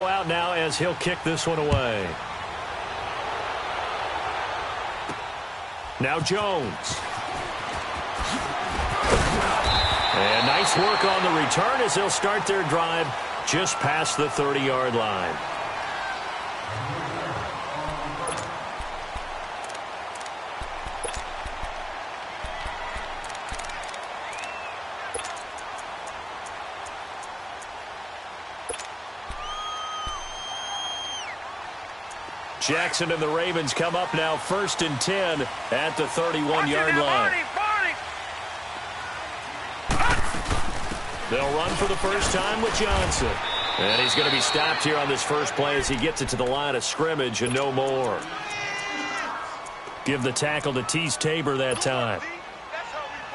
Out now as he'll kick this one away. Now Jones. And nice work on the return as they'll start their drive just past the 30-yard line. Jackson and the Ravens come up now 1st and 10 at the 31-yard line. They'll run for the first time with Johnson. And he's going to be stopped here on this first play as he gets it to the line of scrimmage and no more. Give the tackle to Tease Tabor that time.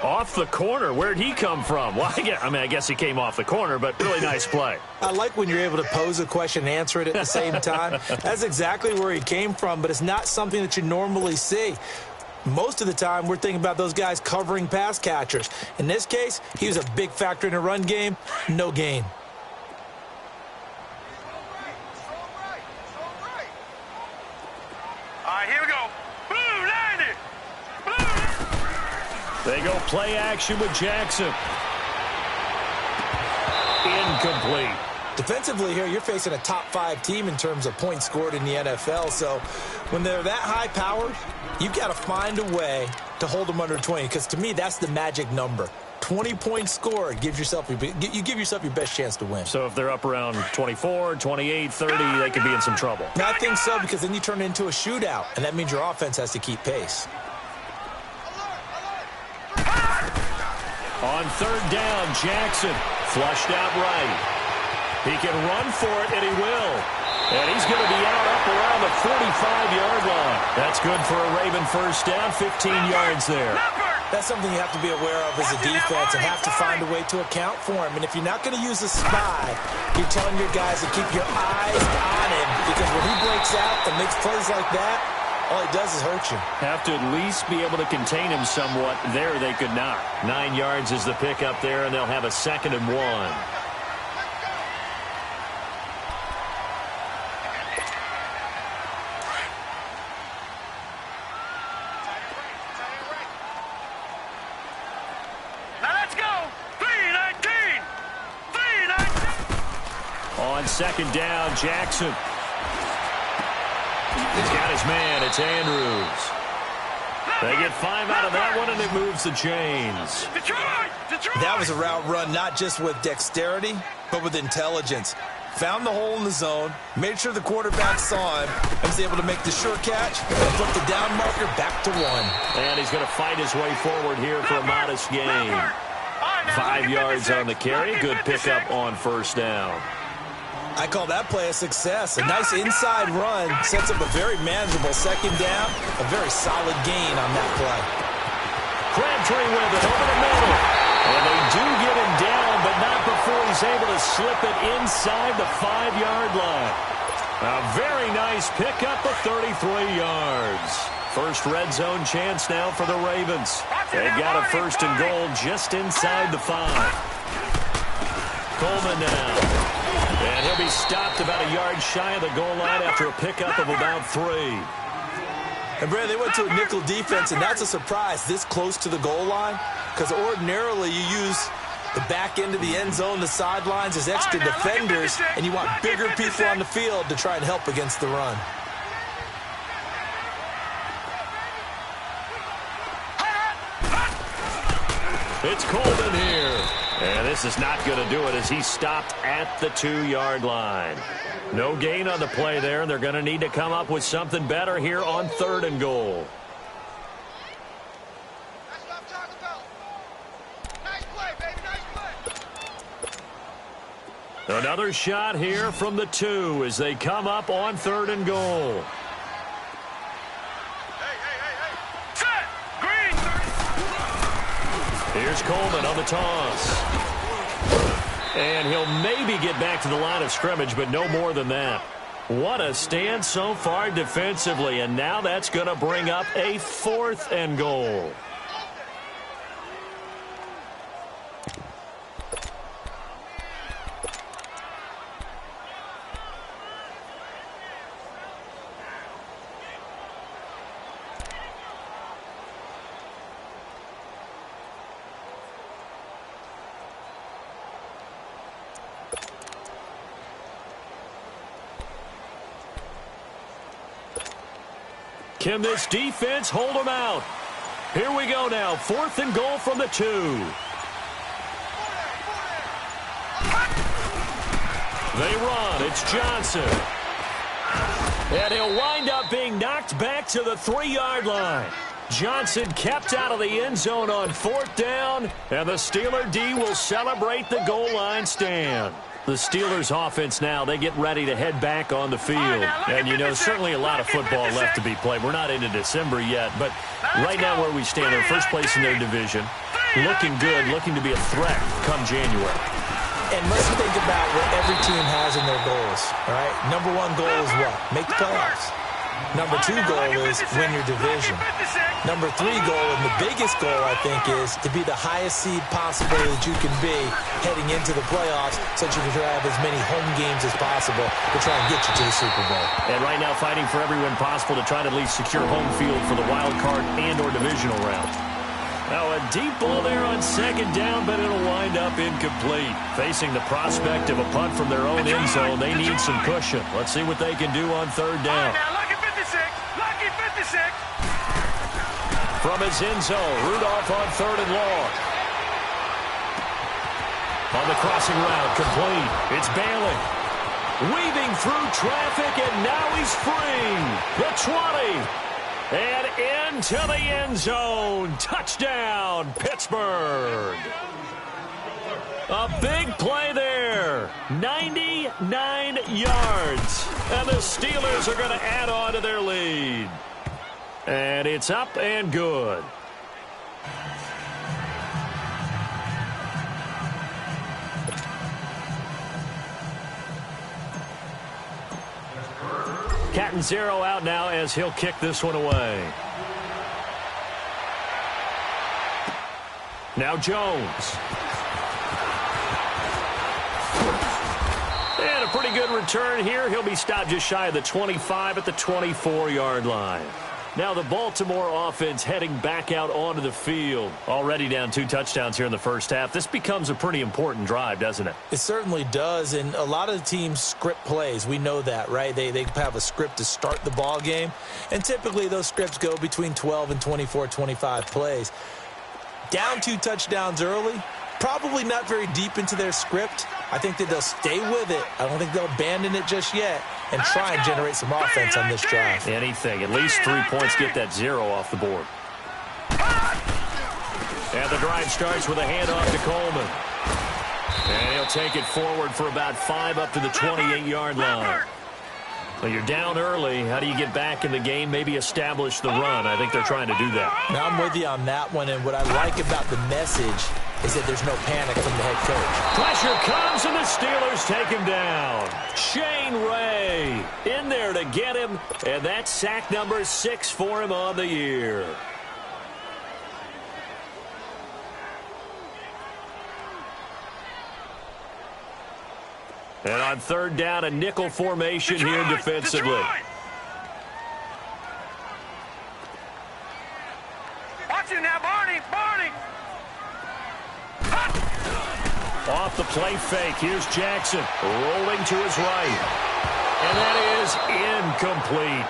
Off the corner. Where'd he come from? Well, I guess he came off the corner, but really nice play. I like when you're able to pose a question and answer it at the same time. That's exactly where he came from, but it's not something that you normally see. Most of the time, we're thinking about those guys covering pass catchers. In this case, he was a big factor in the run game. No gain. All right, here we go. They go play action with Jackson. Incomplete. Defensively here, you're facing a top 5 team in terms of points scored in the NFL. So when they're that high powered, you've got to find a way to hold them under 20. Because to me, that's the magic number. 20 points scored gives yourself you give yourself your best chance to win. So if they're up around 24, 28, 30, they could be in some trouble. I think so, because then you turn it into a shootout, and that means your offense has to keep pace. On 3rd down, Jackson flushed out right. He can run for it, and he will. And he's going to be out up around the 45-yard line. That's good for a Raven first down, 15 yards there. That's something you have to be aware of as a defense and have to find a way to account for him. And if you're not going to use a spy, you're telling your guys to keep your eyes on him, because when he breaks out and makes plays like that, all he does is hurt you. Have to at least be able to contain him somewhat. There they could not. 9 yards is the pickup there, and they'll have a 2nd and 1. Now let's go. 3-19. 3-19. On 2nd down, Jackson. He's got his man. It's Andrews. They get 5 out of that one, and it moves the chains. That was a route run not just with dexterity, but with intelligence. Found the hole in the zone, made sure the quarterback saw him, and was able to make the sure catch and flip the down marker back to 1. And he's going to fight his way forward here for a modest gain. 5 yards on the carry. Good pickup on 1st down. I call that play a success. A nice inside run sets up a very manageable 2nd down. A very solid gain on that play. Crabtree with it over the middle. And they do get him down, but not before he's able to slip it inside the 5-yard line. A very nice pickup of 33 yards. First red zone chance now for the Ravens. They've got a 1st and goal just inside the 5. Coleman now. And he'll be stopped about a yard shy of the goal line after a pickup of about 3. And, Brad, they went to a nickel defense, and that's a surprise this close to the goal line, because ordinarily you use the back end of the end zone, the sidelines as extra defenders, and you want bigger people on the field to try and help against the run. It's Coleman here. And this is not going to do it as he's stopped at the 2-yard line. No gain on the play there, and they're going to need to come up with something better here on 3rd and goal. Another shot here from the 2 as they come up on 3rd and goal. Here's Coleman on the toss. And he'll maybe get back to the line of scrimmage, but no more than that. What a stand so far defensively, and now that's going to bring up a 4th and goal. Can this defense hold them out? Here we go now. 4th and goal from the 2. They run. It's Johnson. And he'll wind up being knocked back to the 3-yard line. Johnson kept out of the end zone on 4th down, and the Steeler D will celebrate the goal line stand. The Steelers offense now, they get ready to head back on the field. And, you know, certainly a lot of football left to be played. We're not into December yet, but right now where we stand, they're first place in their division, looking good, looking to be a threat come January. And let's think about what every team has in their goals, all right? Number 1 goal is what? Make the playoffs. Number 2 goal is win your division. Number 3 goal, and the biggest goal, I think, is to be the highest seed possible that you can be heading into the playoffs so that you can have as many home games as possible to try and get you to the Super Bowl. And right now fighting for every win possible to try to at least secure home field for the wild card and or divisional round. Now a deep ball there on 2nd down, but it'll wind up incomplete. Facing the prospect of a punt from their own end zone, they need some cushion. Let's see what they can do on 3rd down. Lucky 56. From his end zone, Rudolph on 3rd and long. On the crossing route, complete. It's Bailey. Weaving through traffic, and now he's free. The 20. And into the end zone. Touchdown, Pittsburgh. A big play there. 99 yards. And the Steelers are going to add on to their lead. And it's up and good. Catanzaro out now as he'll kick this one away. Now Jones. And a pretty good return here. He'll be stopped just shy of the 25 at the 24-yard line. Now the Baltimore offense heading back out onto the field. Already down 2 touchdowns here in the first half. This becomes a pretty important drive, doesn't it? It certainly does, and a lot of the teams script plays. We know that, right? They have a script to start the ball game, and typically those scripts go between 12 and 24, 25 plays. Down 2 touchdowns early, probably not very deep into their script. I think that they'll stay with it. I don't think they'll abandon it just yet and try and generate some offense on this drive. Anything. At least 3 points, get that 0 off the board. And the drive starts with a handoff to Coleman. And he'll take it forward for about 5 up to the 28-yard line. Well, you're down early. How do you get back in the game? Maybe establish the run. I think they're trying to do that. Now, I'm with you on that one, and what I like about the message is that there's no panic from the head coach. Pressure comes, and the Steelers take him down. Shane Ray in there to get him, and that's sack number 6 for him on the year. And on 3rd down, a nickel formation here defensively. Watch it now, Barney. Off the play fake, here's Jackson rolling to his right. And that is incomplete.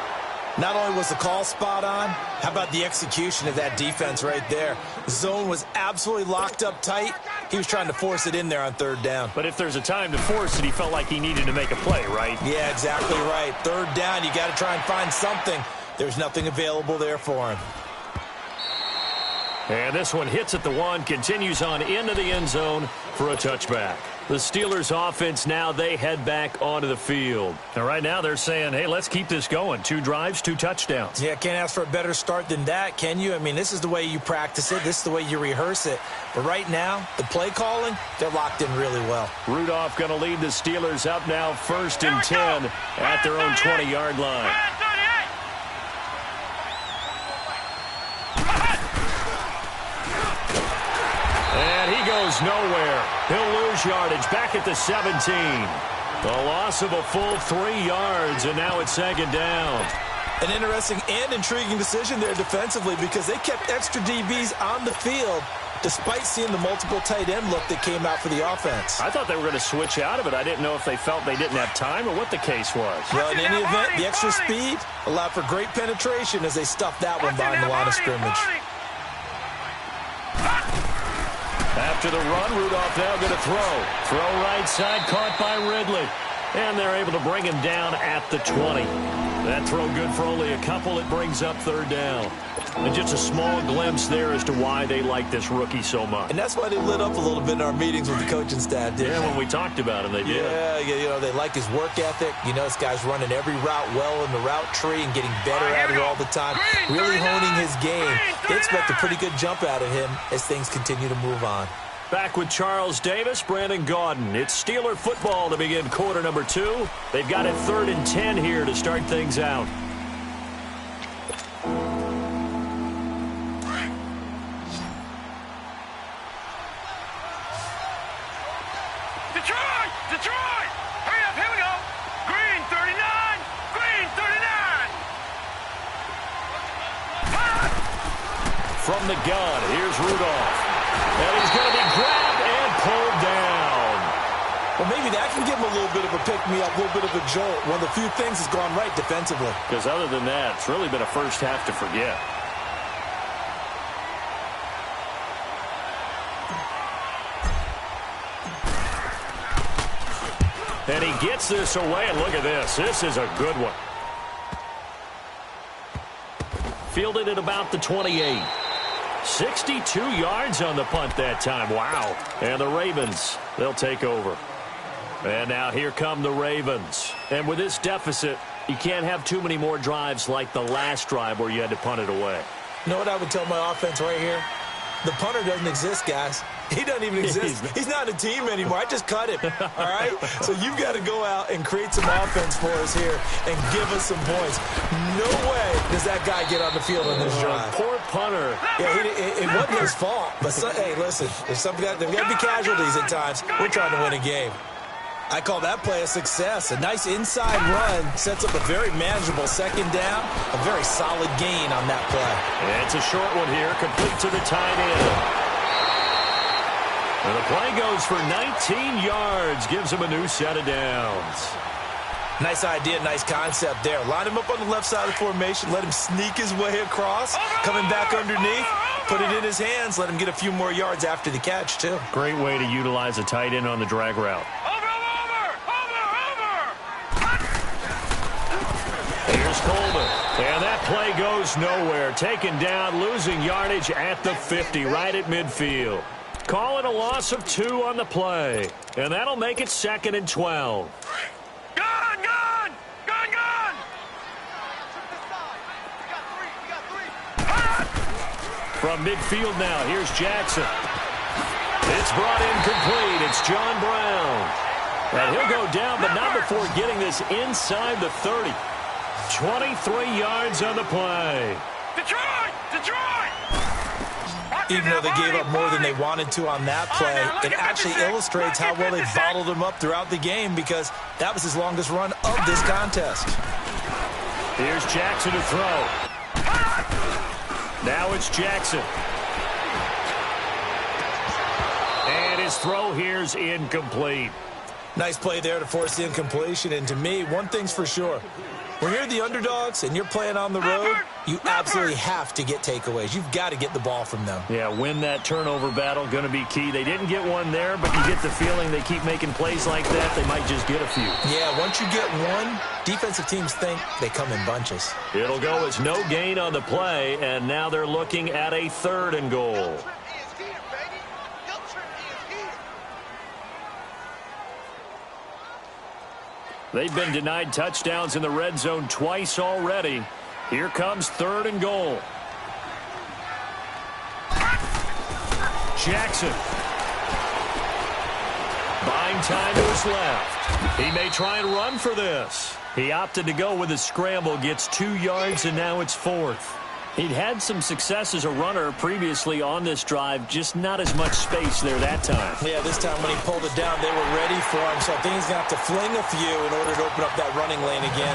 Not only was the call spot on, how about the execution of that defense right there? The zone was absolutely locked up tight. He was trying to force it in there on 3rd down. But if there's a time to force it, he felt like he needed to make a play, right? Yeah, exactly right. 3rd down, you got to try and find something. There's nothing available there for him. And this one hits at the 1, continues on into the end zone for a touchback. The Steelers offense now, they head back onto the field. And right now they're saying, hey, let's keep this going. 2 drives, 2 touchdowns. Yeah, can't ask for a better start than that, can you? I mean, this is the way you practice it. This is the way you rehearse it. But right now, the play calling, they're locked in really well. Rudolph going to lead the Steelers up now 1st and 10 at their own 20-yard line. And he goes nowhere. He'll lose yardage back at the 17. A loss of a full 3 yards, and now it's 2nd down. An interesting and intriguing decision there defensively because they kept extra DBs on the field despite seeing the multiple tight end look that came out for the offense. I thought they were going to switch out of it. I didn't know if they felt they didn't have time or what the case was. Well, in any event, the extra speed allowed for great penetration as they stuffed that one behind the line of scrimmage. After the run, Rudolph now going to throw. Throw right side, caught by Ridley. And they're able to bring him down at the 20. That throw good for only a couple. It brings up third down. And just a small glimpse there as to why they like this rookie so much. And that's why they lit up a little bit in our meetings with the coaching staff, didn't they? When we talked about him, they did. Yeah, you know, they like his work ethic. You know, this guy's running every route well in the route tree and getting better at it all the time. Really honing his game. They expect a pretty good jump out of him as things continue to move on. Back with Charles Davis, Brandon Gaudin. It's Steeler football to begin quarter number 2. They've got it 3rd and 10 here to start things out. Detroit! Hurry up, here we go! Green 39! Green 39! From the gun, here's Rudolph. And he's going to be grabbed and pulled down. Well, maybe that can give him a little bit of a pick-me-up, a little bit of a jolt. One of the few things that's gone right defensively. Because other than that, it's really been a first half to forget. And he gets this away, and look at this. This is a good one. Fielded at about the 28. 62 yards on the punt that time. Wow. And the Ravens, they'll take over. And now here come the Ravens. And with this deficit, you can't have too many more drives like the last drive where you had to punt it away. You know what I would tell my offense right here? The punter doesn't exist, guys. He doesn't even exist. He's not a team anymore. I just cut him, all right? So you've got to go out and create some offense for us here and give us some points. No way does that guy get on the field on this drive. Poor punter. Yeah, it wasn't his fault. But, hey, listen, there's got to be casualties at times. We're trying to win a game. I call that play a success. A nice inside run sets up a very manageable second down. A very solid gain on that play. And it's a short one here, complete to the tight end. And the play goes for 19 yards, gives him a new set of downs. Nice idea, nice concept there. Line him up on the left side of the formation, let him sneak his way across, coming back underneath, put it in his hands, let him get a few more yards after the catch, too. Great way to utilize a tight end on the drag route. Here's Coleman, and that play goes nowhere. Taken down, losing yardage at the 50, right at midfield. Calling a loss of 2 on the play, and that'll make it 2nd and 12. Gun! From midfield now, here's Jackson. It's brought in complete. It's John Brown. And he'll go down, but not before getting this inside the 30. 23 yards on the play. Detroit! Even though they gave up more than they wanted to on that play, it actually illustrates how well they bottled him up throughout the game because that was his longest run of this contest. Here's Jackson to throw. Now it's Jackson. And his throw here's incomplete. Nice play there to force the incompletion. And to me, one thing's for sure. When you're the underdogs and you're playing on the road, you absolutely have to get takeaways. You've got to get the ball from them. Yeah, win that turnover battle, going to be key. They didn't get one there, but you get the feeling they keep making plays like that, they might just get a few. Yeah, once you get one, defensive teams think they come in bunches. It'll go as no gain on the play, and now they're looking at a 3rd and goal. They've been denied touchdowns in the red zone twice already. Here comes 3rd and goal. Jackson. Buying time to his left. He may try and run for this. He opted to go with a scramble, gets 2 yards, and now it's 4th. He'd had some success as a runner previously on this drive, just not as much space there that time. Yeah, this time when he pulled it down, they were ready for him, so I think he's going to have to fling a few in order to open up that running lane again.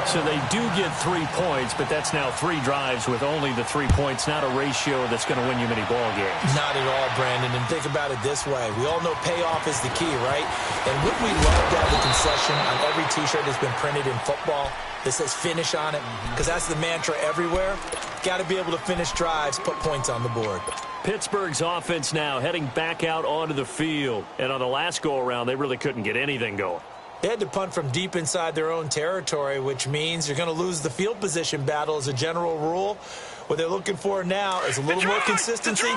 So they do get 3 points, but that's now 3 drives with only the 3 points, not a ratio that's going to win you many ball games. Not at all, Brandon, and think about it this way. We all know payoff is the key, right? And wouldn't we love to have the concession on every T-shirt that's been printed in football that says finish on it? Because that's the mantra everywhere. Got to be able to finish drives, put points on the board. Pittsburgh's offense now heading back out onto the field. And on the last go-around, they really couldn't get anything going. They had to punt from deep inside their own territory, which means you're going to lose the field position battle as a general rule. What they're looking for now is a little more consistency,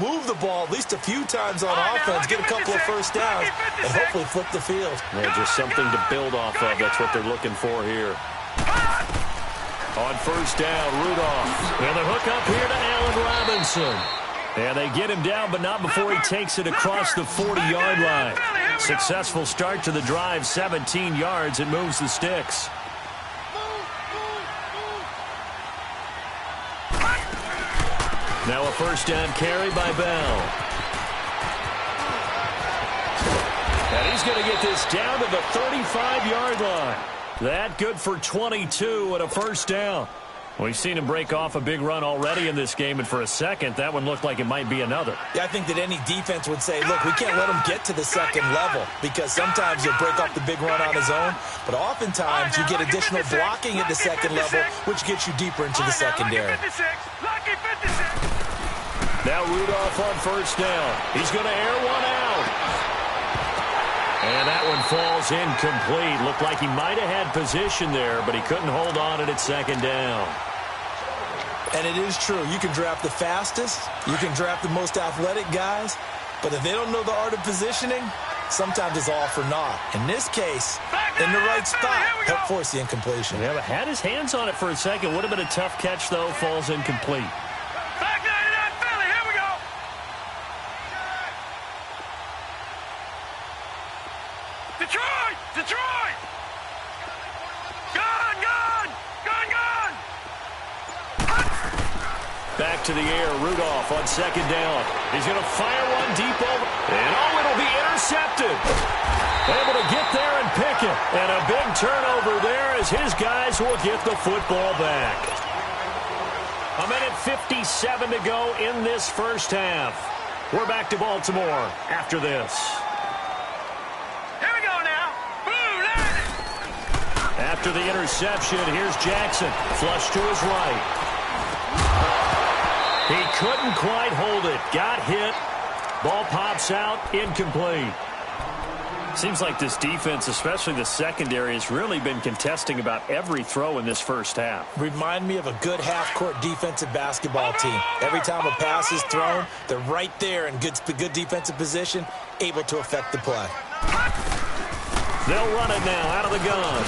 move the ball at least a few times on offense, get a couple of first downs, and hopefully flip the field. Yeah, just something to build off of. That's what they're looking for here. On first down, Rudolph. And the hook up here to Allen Robinson. And they get him down, but not before he takes it across the 40-yard line. Successful start to the drive, 17 yards. It moves the sticks. Now a first down carry by Bell. And he's going to get this down to the 35-yard line. That good for 22 and a first down. We've seen him break off a big run already in this game, and for a second, that one looked like it might be another. Yeah, I think that any defense would say, look, we can't let him get to the second level, because sometimes he'll break off the big run on his own, but oftentimes you get additional blocking at the second level, which gets you deeper into the secondary. Now Rudolph on first down. He's going to air one out. And that one falls incomplete. Looked like he might have had position there, but he couldn't hold on at second down. And it is true. You can draft the fastest. You can draft the most athletic guys. But if they don't know the art of positioning, sometimes it's all for naught. In this case, in the right spot, help force the incompletion. Yeah, but had his hands on it for a second. Would have been a tough catch, though. Falls incomplete. Detroit! Gone! Back to the air, Rudolph on second down. He's going to fire one deep over. And it'll be intercepted. Able to get there and pick it. And a big turnover there as his guys will get the football back. 1:57 to go in this first half. We're back to Baltimore after this. After the interception, here's Jackson. Flush to his right. He couldn't quite hold it. Got hit. Ball pops out. Incomplete. Seems like this defense, especially the secondary, has really been contesting about every throw in this first half. Remind me of a good half-court defensive basketball team. Every time a pass is thrown, they're right there in good defensive position, able to affect the play. They'll run it now out of the gun.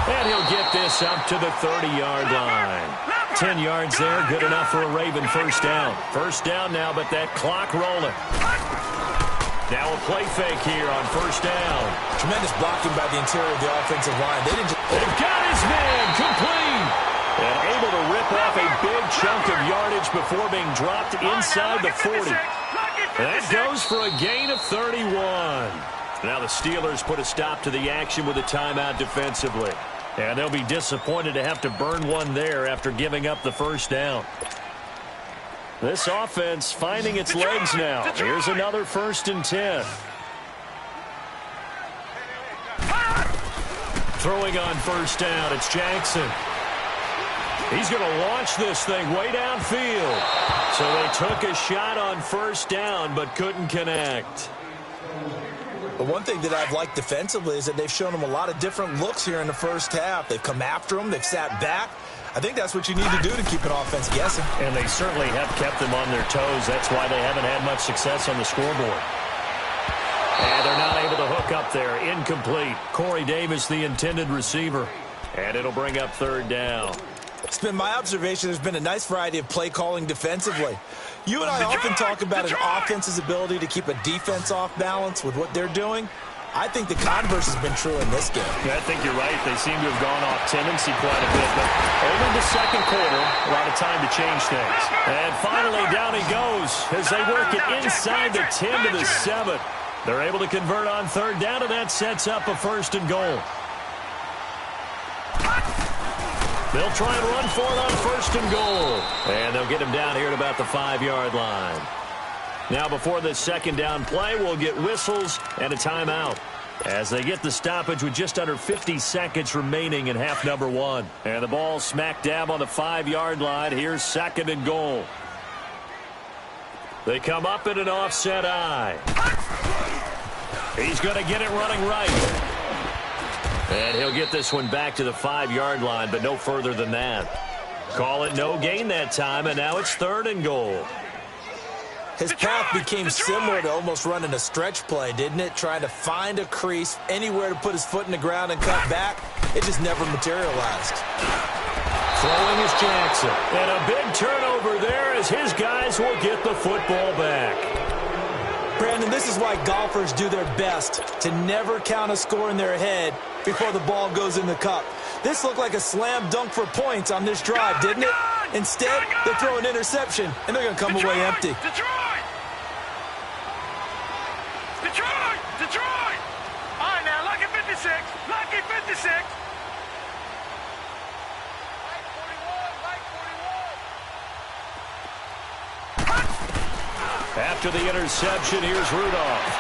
And he'll get this up to the 30-yard line. 10 yards there, good enough for a Raven first down. First down now, but that clock rolling. Now a play fake here on first down. Tremendous blocking by the interior of the offensive line. They've got his man complete. And able to rip off a big chunk of yardage before being dropped inside the 40. That goes for a gain of 31. Now the Steelers put a stop to the action with a timeout defensively. And they'll be disappointed to have to burn one there after giving up the first down. This offense finding its legs now. Here's another 1st and 10. Throwing on first down, it's Jackson. He's going to launch this thing way downfield. So they took a shot on first down but couldn't connect. But one thing that I've liked defensively is that they've shown them a lot of different looks here in the first half. They've come after them. They've sat back. I think that's what you need to do to keep an offense guessing. And they certainly have kept them on their toes. That's why they haven't had much success on the scoreboard. And they're not able to hook up there. Incomplete. Corey Davis, the intended receiver. And it'll bring up third down. It's been my observation there's been a nice variety of play calling defensively. You and I often talk about an offense's ability to keep a defense off balance with what they're doing. I think the converse has been true in this game. Yeah, I think you're right. They seem to have gone off tendency quite a bit. But over the second quarter, a lot of time to change things. And finally, down he goes as they work it inside the 10 to the 7. They're able to convert on third down, and that sets up a 1st and goal. They'll try and run for it on 1st and goal. And they'll get him down here at about the 5-yard line. Now, before this second down play, we'll get whistles and a timeout as they get the stoppage with just under 50 seconds remaining in half number 1. And the ball smack dab on the 5-yard line. Here's 2nd and goal. They come up in an offset eye. He's going to get it running right. And he'll get this one back to the 5-yard line, but no further than that. Call it no gain that time, and now it's 3rd and goal. His path became similar to almost running a stretch play, didn't it? Trying to find a crease, anywhere to put his foot in the ground and cut back. It just never materialized. Throwing is Jackson. And a big turnover there as his guys will get the football back. Brandon, this is why golfers do their best to never count a score in their head before the ball goes in the cup. This looked like a slam dunk for points on this drive, didn't it? Instead, they throw an interception, and they're going to come away empty. Detroit! All right, now, lucky 56. Lucky 56. After the interception, here's Rudolph.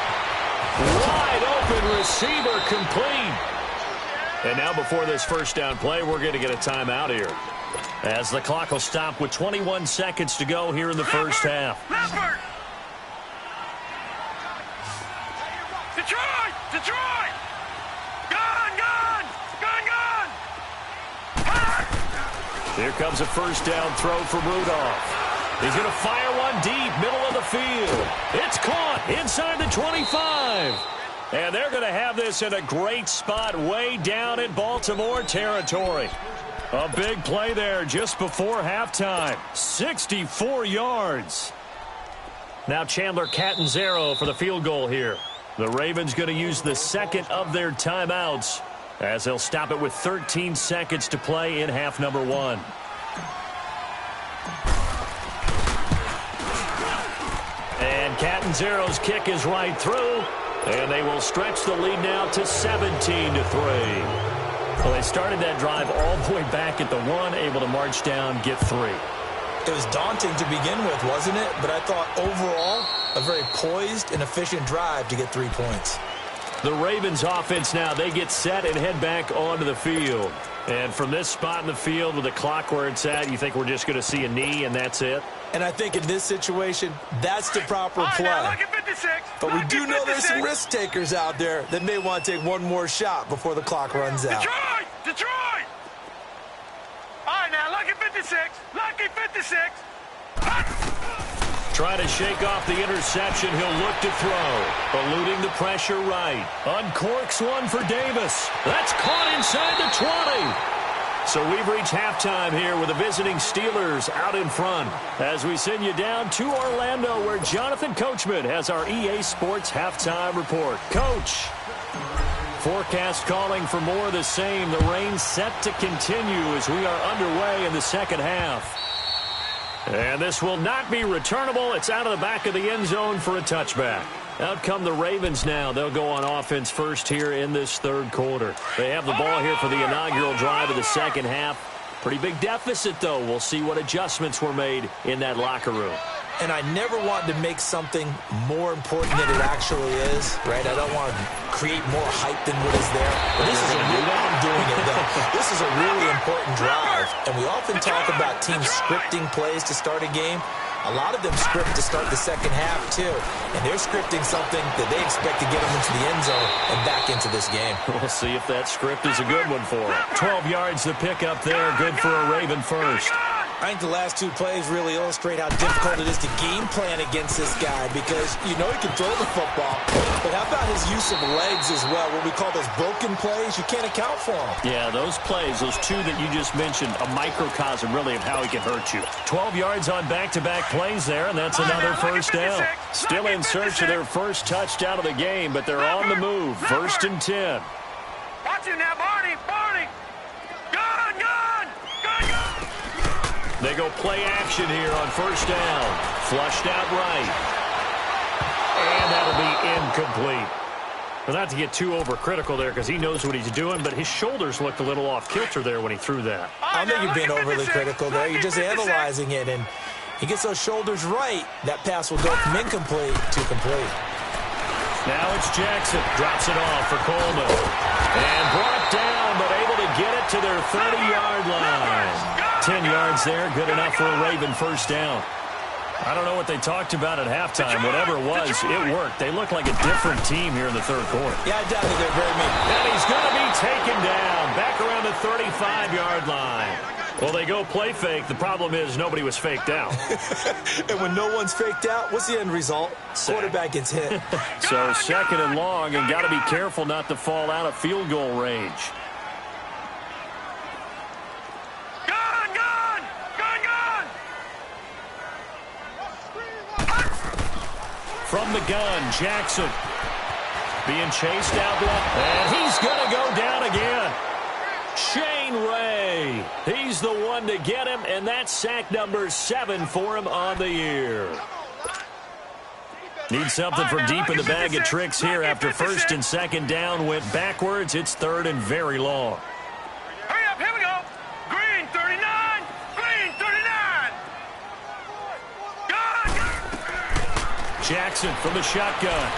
Wide open receiver complete. And now before this first down play, we're going to get a timeout here, as the clock will stop with 21 seconds to go here in the first half. Detroit! Gun! Here comes a first down throw from Rudolph. He's going to fire one deep, middle of the field. It's caught inside the 25. And they're going to have this in a great spot way down in Baltimore territory. A big play there just before halftime. 64 yards. Now Chandler Catanzaro for the field goal here. The Ravens going to use the second of their timeouts as they'll stop it with 13 seconds to play in half number 1. And Catanzaro's kick is right through, and they will stretch the lead now to 17-3. Well, they started that drive all the way back at the 1, able to march down, get 3. It was daunting to begin with, wasn't it? But I thought overall, a very poised and efficient drive to get 3 points. The Ravens offense now, they get set and head back onto the field. And from this spot in the field with the clock where it's at, you think we're just going to see a knee and that's it? And I think in this situation, that's the proper play. But we do know there's some risk takers out there that may want to take one more shot before the clock runs out. Detroit! All right, now, lucky 56. Lucky 56. Trying to shake off the interception. He'll look to throw. Eluding the pressure right. Uncorks one for Davis. That's caught inside the 20. So we've reached halftime here with the visiting Steelers out in front as we send you down to Orlando where Jonathan Coachman has our EA Sports halftime report. Coach, forecast calling for more of the same. The rain set to continue as we are underway in the second half. And this will not be returnable. It's out of the back of the end zone for a touchback. Out come the Ravens now. They'll go on offense first here in this third quarter. They have the ball here for the inaugural drive of the second half. Pretty big deficit, though. We'll see what adjustments were made in that locker room. And I never want to make something more important than it actually is, right? I don't want to create more hype than what is there. But this is a really, I'm doing it, though. This is a really important drive. And we often talk about teams scripting plays to start a game. A lot of them script to start the second half, too. And they're scripting something that they expect to get them into the end zone and back into this game. We'll see if that script is a good one for them. 12 yards to pick up there. Good for a Raven first. I think the last two plays really illustrate how difficult it is to game plan against this guy because you know he can throw the football, but how about his use of legs as well? What we call those broken plays, you can't account for them. Yeah, those plays, those two that you just mentioned, a microcosm really of how he can hurt you. 12 yards on back-to-back plays there, and that's another first down. Still in search of their first touchdown of the game, but they're on the move. 1st and 10. Watch him now, Barney. Gun. They go play action here on 1st down. Flushed out right. And that'll be incomplete. Well, not to get too overcritical there because he knows what he's doing, but his shoulders looked a little off kilter there when he threw that. I don't think you're being overly critical there. You're just analyzing it, and he gets those shoulders right. That pass will go from incomplete to complete. Now it's Jackson. Drops it off for Coleman. And brought down, but able to get it to their 30-yard line. 10 yards there, good enough for a Raven first down. I don't know what they talked about at halftime. Whatever it was, it worked. They look like a different team here in the third quarter. Yeah, I doubt that they're very mean. And he's going to be taken down back around the 35-yard line. Well, they go play fake. The problem is nobody was faked out. And when no one's faked out, what's the end result? Quarterback gets hit. So 2nd and long, and got to be careful not to fall out of field goal range. From the gun, Jackson being chased out left, and he's going to go down again. Shane Ray, he's the one to get him, and that's sack number 7 for him on the year. Need something from deep in the bag of tricks here after 1st and 2nd down went backwards. It's 3rd and very long. Hurry up, here we go. Green 39. Jackson from the shotgun.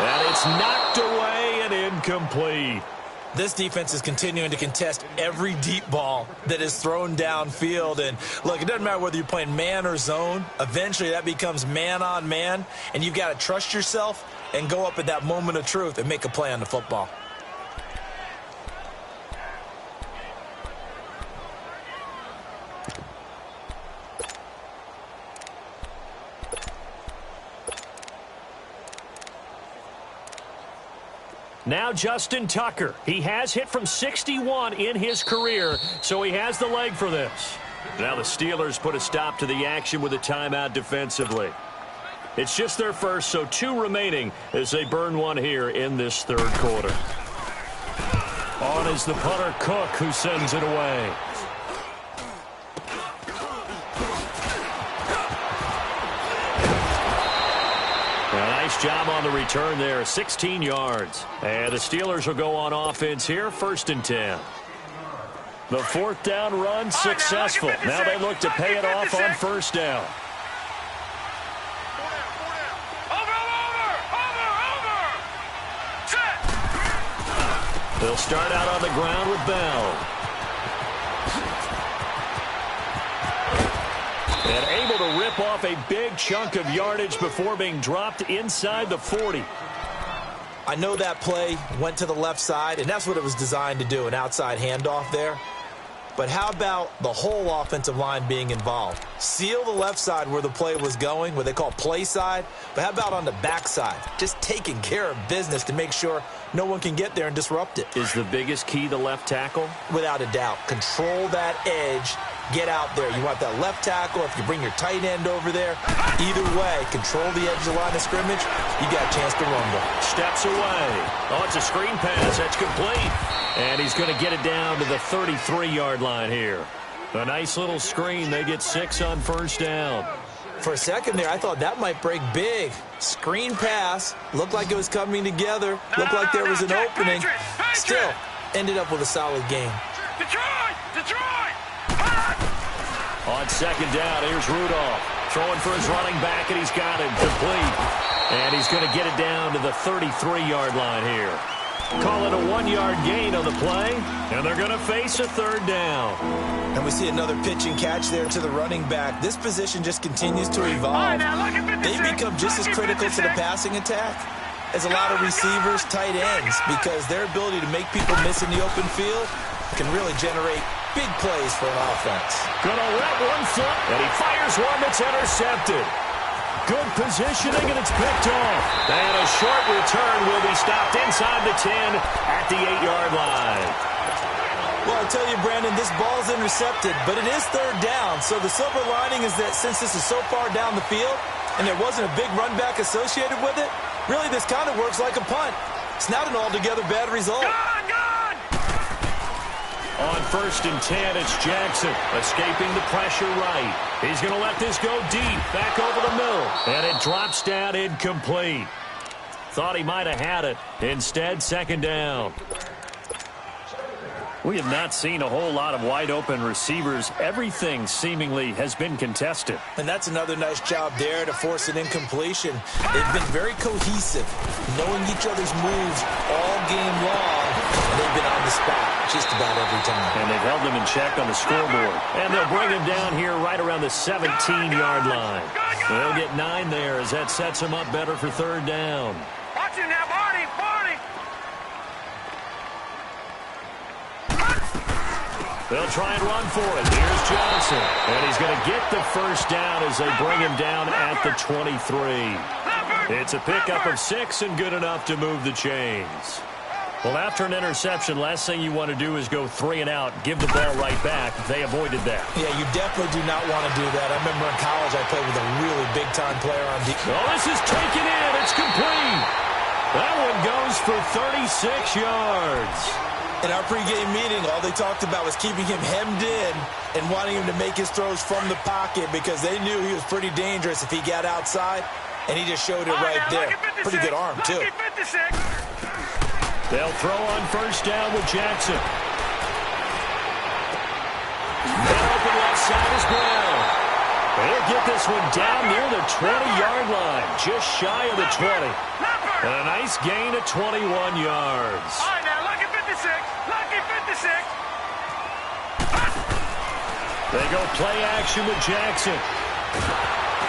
And it's knocked away and incomplete. This defense is continuing to contest every deep ball that is thrown downfield. And, look, it doesn't matter whether you're playing man or zone. Eventually that becomes man on man, and you've got to trust yourself and go up at that moment of truth and make a play on the football. Now Justin Tucker. He has hit from 61 in his career, so he has the leg for this. Now the Steelers put a stop to the action with a timeout defensively. It's just their first, so 2 remaining as they burn one here in this 3rd quarter. On is the punter Cook, who sends it away. Nice job on the return there, 16 yards. And the Steelers will go on offense here, 1st and 10. The 4th down run successful. Now they look to pay it off on 1st down. Over. Set. They'll start out on the ground with Bell. And able to rip off a big chunk of yardage before being dropped inside the 40. I know that play went to the left side, and that's what it was designed to do, an outside handoff there. But how about the whole offensive line being involved? Seal the left side where the play was going, what they call play side. But how about on the back side? Just taking care of business to make sure no one can get there and disrupt it. Is the biggest key the left tackle? Without a doubt. Control that edge. Get out there. You want that left tackle. If you bring your tight end over there, either way, control the edge of the line of scrimmage, you got a chance to rumble. Steps away. Oh, it's a screen pass. That's complete. And he's going to get it down to the 33-yard line here. A nice little screen. They get 6 on 1st down. For a second there, I thought that might break big. Screen pass. Looked like it was coming together. Looked like there was an opening. Still, ended up with a solid game. Detroit! On 2nd down, here's Rudolph. Throwing for his running back, and he's got it complete. And he's going to get it down to the 33-yard line here. Call it a 1-yard gain on the play, and they're going to face a 3rd down. And we see another pitch and catch there to the running back. This position just continues to evolve. They become just as critical to the passing attack as a lot of receivers, tight ends, because their ability to make people miss in the open field can really generate big plays for an offense. Gonna let one foot, and he fires one that's intercepted. Good positioning, and it's picked off. And a short return will be stopped inside the 10 at the 8-yard line. Well, I'll tell you, Brandon, this ball's intercepted, but it is third down. So the silver lining is that since this is so far down the field and there wasn't a big run back associated with it, really this kind of works like a punt. It's not an altogether bad result. On 1st and 10, it's Jackson escaping the pressure right. He's going to let this go deep, back over the middle, and it drops down incomplete. Thought he might have had it. Instead, 2nd down. We have not seen a whole lot of wide-open receivers. Everything seemingly has been contested. And that's another nice job there to force an incompletion. They've been very cohesive, knowing each other's moves all game long, and they've been on the spot just about every time. And they've held them in check on the scoreboard. And they'll bring him down here right around the 17-yard line. They'll get 9 there as that sets them up better for 3rd down. Watch him now, Barney. They'll try and run for it. Here's Johnson. And he's going to get the 1st down as they bring him down at the 23. It's a pickup of 6 and good enough to move the chains. Well, after an interception, last thing you want to do is go 3 and out, give the ball right back. They avoided that. Yeah, you definitely do not want to do that. I remember in college I played with a really big-time player on defense. Oh, this is taken in. It's complete. That one goes for 36 yards. In our pregame meeting, all they talked about was keeping him hemmed in and wanting him to make his throws from the pocket because they knew he was pretty dangerous if he got outside, and he just showed it right there. Pretty good arm, too. They'll throw on 1st down with Jackson. Open left side as well. They'll get this one down near the 20-yard line, just shy of the 20. And a nice gain of 21 yards. All right, now, lucky 56. Lucky 56. They go play action with Jackson.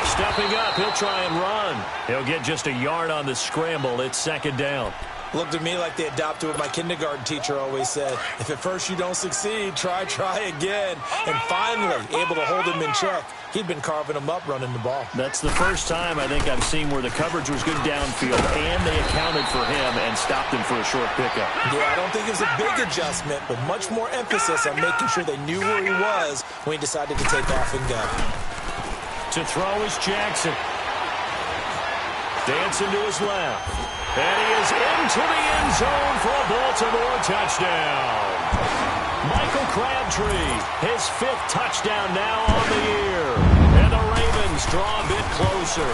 Stepping up, he'll try and run. He'll get just a yard on the scramble. It's 2nd down. Looked to me like they adopted what my kindergarten teacher always said. If at first you don't succeed, try again. And finally, able to hold him in check. He'd been carving him up running the ball. That's the first time I think I've seen where the coverage was good downfield and they accounted for him and stopped him for a short pickup. Yeah, I don't think it was a big adjustment, but much more emphasis on making sure they knew where he was when he decided to take off and go. To throw is Jackson. Dancing to his left. And he is into the end zone for a Baltimore touchdown. Michael Crabtree, his 5th touchdown now on the year. And the Ravens draw a bit closer.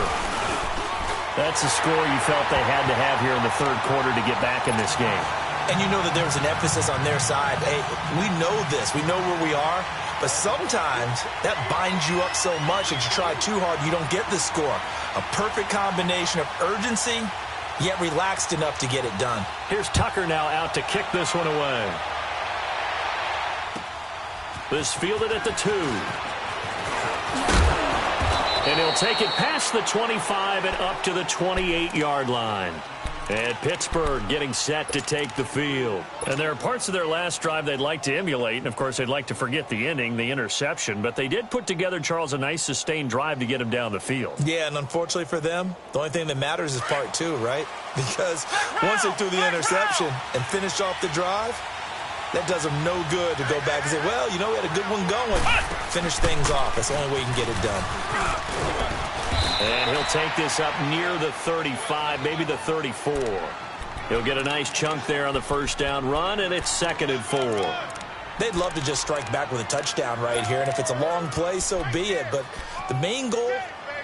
That's a score you felt they had to have here in the 3rd quarter to get back in this game. And you know that there was an emphasis on their side. Hey, we know this. We know where we are. But sometimes that binds you up so much that you try too hard, you don't get the score. A perfect combination of urgency, yet relaxed enough to get it done. Here's Tucker now out to kick this one away. This fielded at the 2. And he'll take it past the 25 and up to the 28-yard line. And Pittsburgh getting set to take the field. And there are parts of their last drive they'd like to emulate. And, of course, they'd like to forget the ending, the interception. But they did put together, Charles, a nice sustained drive to get him down the field. Yeah, and unfortunately for them, the only thing that matters is part 2, right? Because once they threw the interception and finished off the drive, that does them no good to go back and say, well, you know, we had a good one going. Finish things off. That's the only way you can get it done. And he'll take this up near the 35, maybe the 34. He'll get a nice chunk there on the 1st down run, and it's 2nd and 4. They'd love to just strike back with a touchdown right here, and if it's a long play, so be it. But the main goal,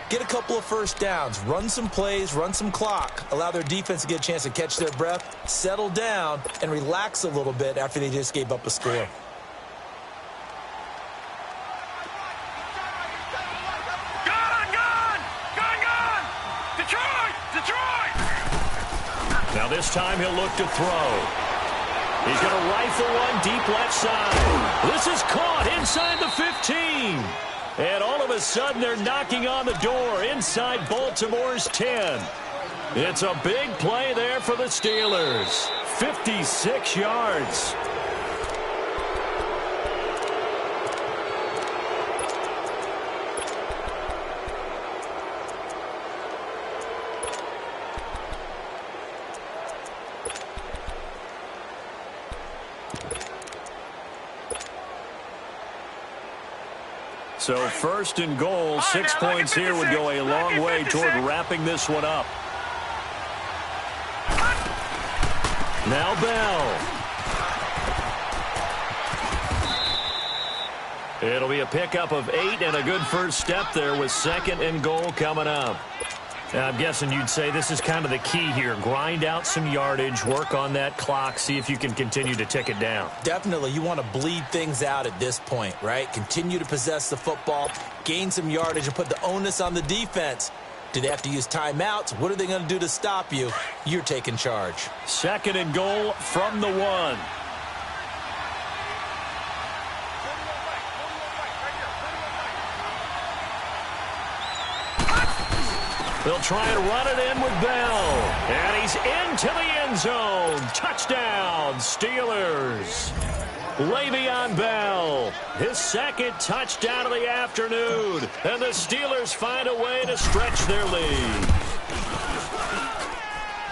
get a couple of 1st downs, run some plays, run some clock, allow their defense to get a chance to catch their breath, settle down, and relax a little bit after they just gave up a score. Now this time he'll look to throw. He's going to rifle one deep left side. This is caught inside the 15. And all of a sudden they're knocking on the door inside Baltimore's 10. It's a big play there for the Steelers. 56 yards. So first and goal, 6 points here would go a long way toward wrapping this one up. Now Bell. It'll be a pickup of 8 and a good first step there with second and goal coming up. Now, I'm guessing you'd say this is kind of the key here. Grind out some yardage, work on that clock, see if you can continue to tick it down. Definitely. You want to bleed things out at this point, right? Continue to possess the football, gain some yardage, and put the onus on the defense. Do they have to use timeouts? What are they going to do to stop you? You're taking charge. Second and goal from the 1. They'll try and run it in with Bell. And he's into the end zone. Touchdown, Steelers. Le'Veon Bell, his second touchdown of the afternoon. And the Steelers find a way to stretch their lead.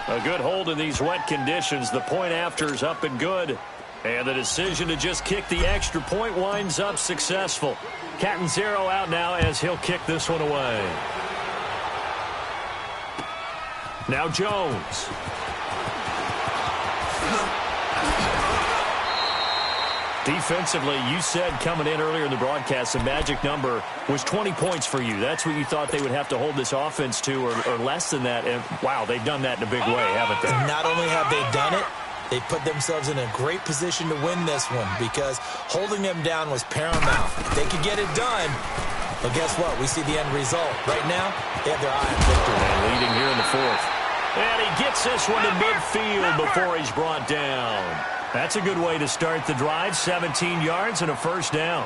A good hold in these wet conditions. The point after is up and good. And the decision to just kick the extra point winds up successful. Catanzaro out now as he'll kick this one away. Now Jones. Defensively, you said coming in earlier in the broadcast, the magic number was 20 points for you. That's what you thought they would have to hold this offense to, or less than that. And, wow, they've done that in a big way, haven't they? Not only have they done it, they put themselves in a great position to win this one because holding them down was paramount. They could get it done, but guess what? We see the end result. Right now, they have their eye on victory. And leading here in the 4th. And he gets this one to midfield before he's brought down. That's a good way to start the drive. 17 yards and a first down.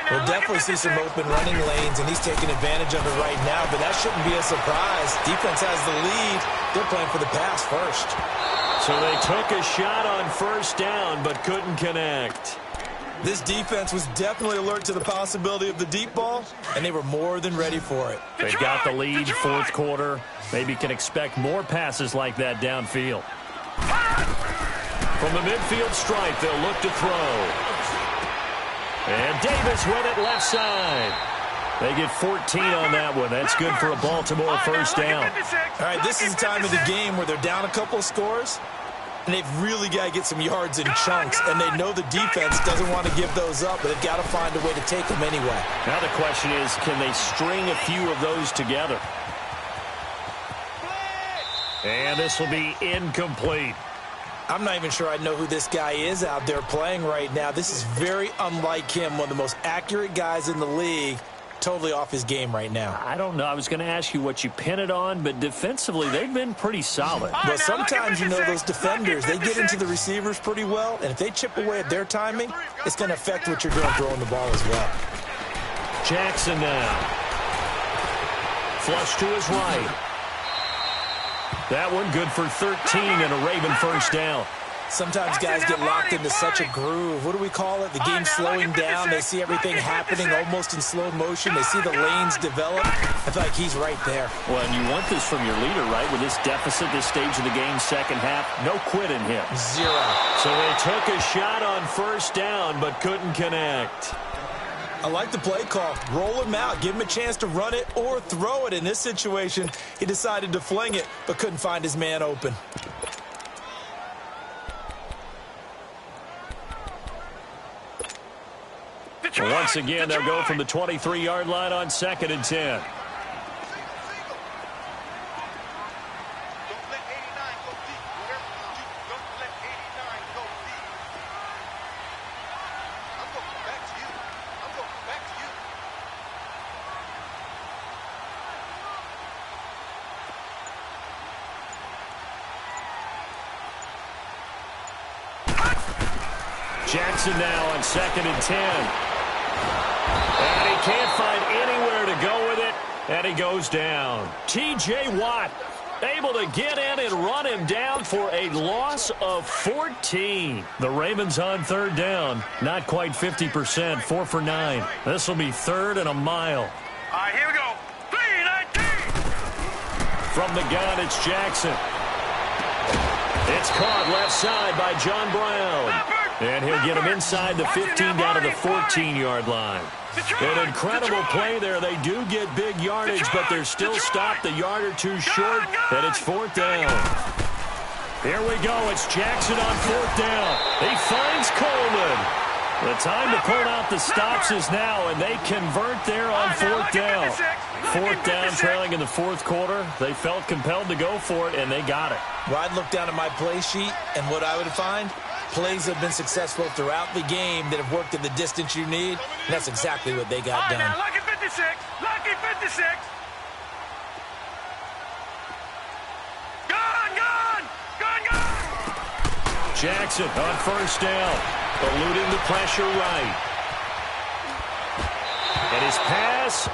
We'll definitely see some open running lanes, and he's taking advantage of it right now, but that shouldn't be a surprise. Defense has the lead. They're playing for the pass first. So they took a shot on first down, but couldn't connect. This defense was definitely alert to the possibility of the deep ball, and they were more than ready for it. They've got the lead, 4th quarter. Maybe can expect more passes like that downfield. From the midfield stripe, they'll look to throw. And Davis with it left side. They get 14 on that one. That's good for a Baltimore first down. All right, this is the time of the game where they're down a couple of scores, and they've really got to get some yards in chunks, and they know the defense doesn't want to give those up, but they've got to find a way to take them anyway. Now the question is, can they string a few of those together? And this will be incomplete. I'm not even sure I know who this guy is out there playing right now. This is very unlike him, one of the most accurate guys in the league. Totally off his game right now. I don't know. I was going to ask you what you pin it on, but defensively, they've been pretty solid. But sometimes, you know, those defenders, they get into the receivers pretty well, and if they chip away at their timing, it's going to affect what you're doing throwing the ball as well. Jackson now. Flush to his right. That one good for 13 and a Raven first down. Sometimes guys get locked into such a groove. What do we call it? The game's slowing down. They see everything happening almost in slow motion. They see the lanes develop. I feel like he's right there. Well, and you want this from your leader, right? With this deficit, this stage of the game, second half, no quitting him. 0. So they took a shot on first down, but couldn't connect. I like the play call. Roll him out. Give him a chance to run it or throw it. In this situation, he decided to fling it, but couldn't find his man open. Once again, they'll go from the 23-yard line on 2nd and 10. Jackson now on 2nd and 10. And he can't find anywhere to go with it, and he goes down. T.J. Watt able to get in and run him down for a loss of 14. The Ravens on 3rd down, not quite 50%, 4 for 9. This will be 3rd and a mile. All right, here we go. 3-19. From the gun, it's Jackson. It's caught left side by John Brown. And he'll get him inside the 15 down to the 14-yard line. An incredible play there. They do get big yardage, but they're still stopped a yard or two short, and it's 4th down. Here we go. It's Jackson on 4th down. He finds Coleman. The time to pull out the stops is now, and they convert there on 4th down. 4th down, trailing in the 4th quarter. They felt compelled to go for it, and they got it. Well, I'd look down at my play sheet, and what I would find, plays have been successful throughout the game that have worked in the distance you need, and that's exactly what they got done. Now, lucky 56, lucky 56. Gone. Jackson on 1st down, eluding the pressure right. And his pass